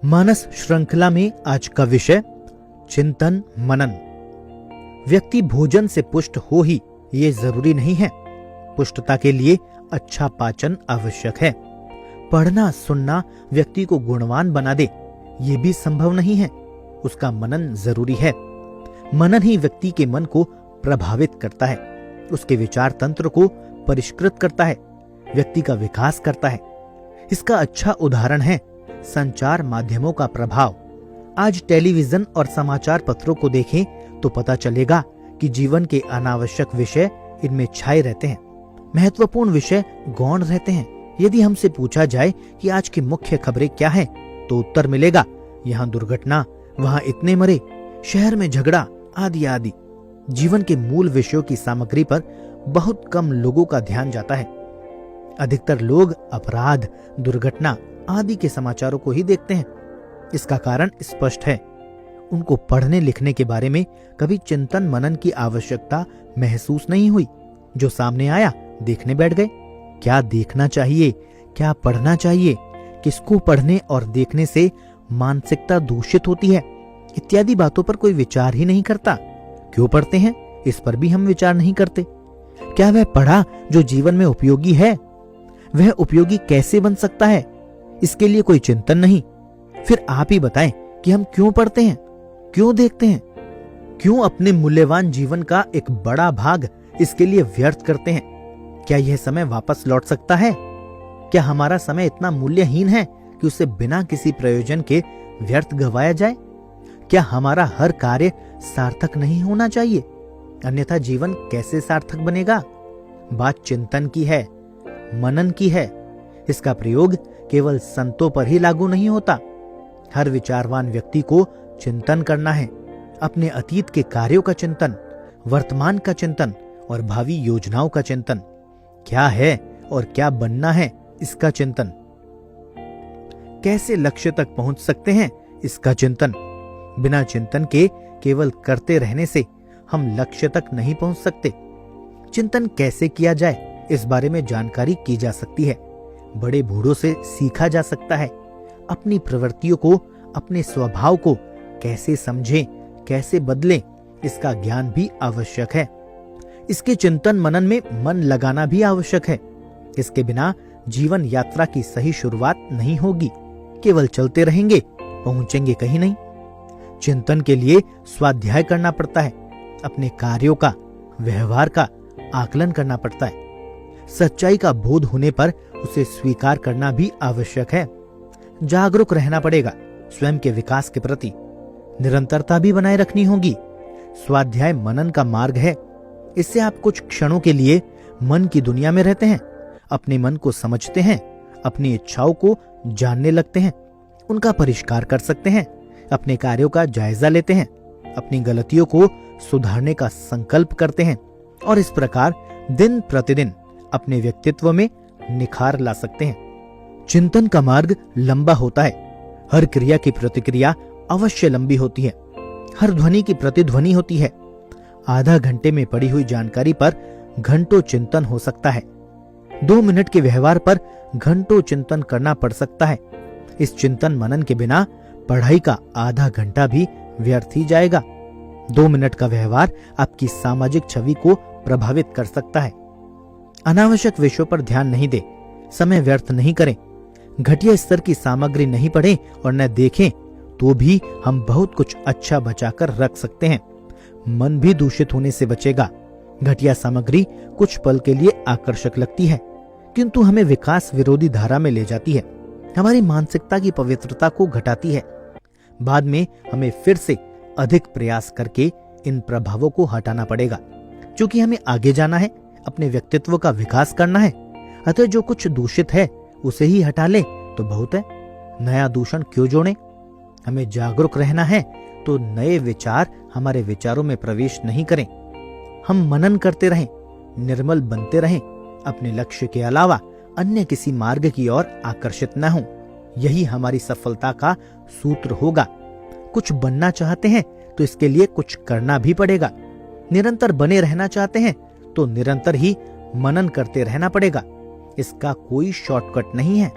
मानस श्रृंखला में आज का विषय चिंतन मनन। व्यक्ति भोजन से पुष्ट हो ही ये जरूरी नहीं है। पुष्टता के लिए अच्छा पाचन आवश्यक है। पढ़ना सुनना व्यक्ति को गुणवान बना दे ये भी संभव नहीं है। उसका मनन जरूरी है। मनन ही व्यक्ति के मन को प्रभावित करता है, उसके विचार तंत्र को परिष्कृत करता है, व्यक्ति का विकास करता है। इसका अच्छा उदाहरण है संचार माध्यमों का प्रभाव। आज टेलीविजन और समाचार पत्रों को देखें तो पता चलेगा कि जीवन के अनावश्यक विषय इनमें छाए रहते हैं। महत्वपूर्ण विषय गौण रहते हैं। यदि हमसे पूछा जाए कि आज की मुख्य खबरें क्या हैं, तो उत्तर मिलेगा यहाँ दुर्घटना, वहाँ इतने मरे, शहर में झगड़ा आदि आदि। जीवन के मूल विषयों की सामग्री पर बहुत कम लोगों का ध्यान जाता है। अधिकतर लोग अपराध, दुर्घटना आदि के समाचारों को ही देखते हैं। इसका कारण स्पष्ट है, उनको पढ़ने लिखने के बारे में कभी चिंतन मनन की आवश्यकता महसूस नहीं हुई। जो सामने आया देखने बैठ गए। क्या देखना चाहिए, क्या पढ़ना चाहिए, किसको पढ़ने और देखने से मानसिकता दूषित होती है, इत्यादि बातों पर कोई विचार ही नहीं करता। क्यों पढ़ते हैं, इस पर भी हम विचार नहीं करते। क्या वह पढ़ा जो जीवन में उपयोगी है, वह उपयोगी कैसे बन सकता है, इसके लिए कोई चिंतन नहीं। फिर आप ही बताएं कि हम क्यों पढ़ते हैं, क्यों देखते हैं, क्यों अपने मूल्यवान जीवन का एक बड़ा भाग इसके लिए व्यर्थ करते हैं। क्या यह समय वापस लौट सकता है? क्या हमारा समय इतना मूल्यहीन है कि उसे बिना किसी प्रयोजन के व्यर्थ गवाया जाए? क्या हमारा हर कार्य सार्थक नहीं होना चाहिए? अन्यथा जीवन कैसे सार्थक बनेगा? बात चिंतन की है, मनन की है। इसका प्रयोग केवल संतों पर ही लागू नहीं होता। हर विचारवान व्यक्ति को चिंतन करना है। अपने अतीत के कार्यों का चिंतन, वर्तमान का चिंतन और भावी योजनाओं का चिंतन। क्या है और क्या बनना है, इसका चिंतन। कैसे लक्ष्य तक पहुंच सकते हैं, इसका चिंतन। बिना चिंतन के केवल करते रहने से हम लक्ष्य तक नहीं पहुंच सकते। चिंतन कैसे किया जाए, इस बारे में जानकारी की जा सकती है। बड़े बूढ़ों से सीखा जा सकता है। अपनी प्रवृत्तियों को, अपने स्वभाव को कैसे समझें, कैसे बदलें, इसका ज्ञान भी आवश्यक है। इसके चिंतन मनन में मन लगाना भी आवश्यक है। इसके बिना जीवन यात्रा की सही शुरुआत नहीं होगी। केवल चलते रहेंगे, पहुंचेंगे कहीं नहीं। चिंतन के लिए स्वाध्याय करना पड़ता है। अपने कार्यों का, व्यवहार का आकलन करना पड़ता है। सच्चाई का बोध होने पर उसे स्वीकार करना भी आवश्यक है। जागरूक रहना पड़ेगा। स्वयं के विकास के प्रति निरंतरता भी बनाए रखनी होगी। स्वाध्याय मनन का मार्ग है। इससे आप कुछ क्षणों के लिए मन की दुनिया में रहते हैं, अपने मन को समझते हैं, अपनी इच्छाओं को जानने लगते हैं, उनका परिष्कार कर सकते हैं, अपने कार्यों का जायजा लेते हैं, अपनी गलतियों को सुधारने का संकल्प करते हैं और इस प्रकार दिन प्रतिदिन अपने व्यक्तित्व में निखार ला सकते हैं। चिंतन का मार्ग लंबा होता है। हर क्रिया की प्रतिक्रिया अवश्य लंबी होती है। हर ध्वनि की प्रतिध्वनि होती है। आधा घंटे में पड़ी हुई जानकारी पर घंटों चिंतन हो सकता है। 2 मिनट के व्यवहार पर घंटों चिंतन करना पड़ सकता है। इस चिंतन मनन के बिना पढ़ाई का आधा घंटा भी व्यर्थ ही जाएगा। 2 मिनट का व्यवहार आपकी सामाजिक छवि को प्रभावित कर सकता है। अनावश्यक विषयों पर ध्यान नहीं दे, समय व्यर्थ नहीं करें, घटिया स्तर की सामग्री नहीं पढ़ें और न देखें, तो भी हम बहुत कुछ अच्छा बचाकर रख सकते हैं। मन भी दूषित होने से बचेगा। घटिया सामग्री कुछ पल के लिए आकर्षक लगती है, किंतु हमें विकास विरोधी धारा में ले जाती है, हमारी मानसिकता की पवित्रता को घटाती है। बाद में हमें फिर से अधिक प्रयास करके इन प्रभावों को हटाना पड़ेगा। क्योंकि हमें आगे जाना है, अपने व्यक्तित्व का विकास करना है, अतः जो कुछ दूषित है उसे ही हटा ले तो बहुत है। नया दूषण क्यों जोड़ें? हमें जागरूक रहना है तो नए विचार हमारे विचारों में प्रवेश नहीं करें। हम मनन करते रहें, निर्मल बनते रहें, अपने लक्ष्य के अलावा अन्य किसी मार्ग की ओर आकर्षित न हों। यही हमारी सफलता का सूत्र होगा। कुछ बनना चाहते हैं तो इसके लिए कुछ करना भी पड़ेगा। निरंतर बने रहना चाहते हैं तो निरंतर ही मनन करते रहना पड़ेगा। इसका कोई शॉर्टकट नहीं है।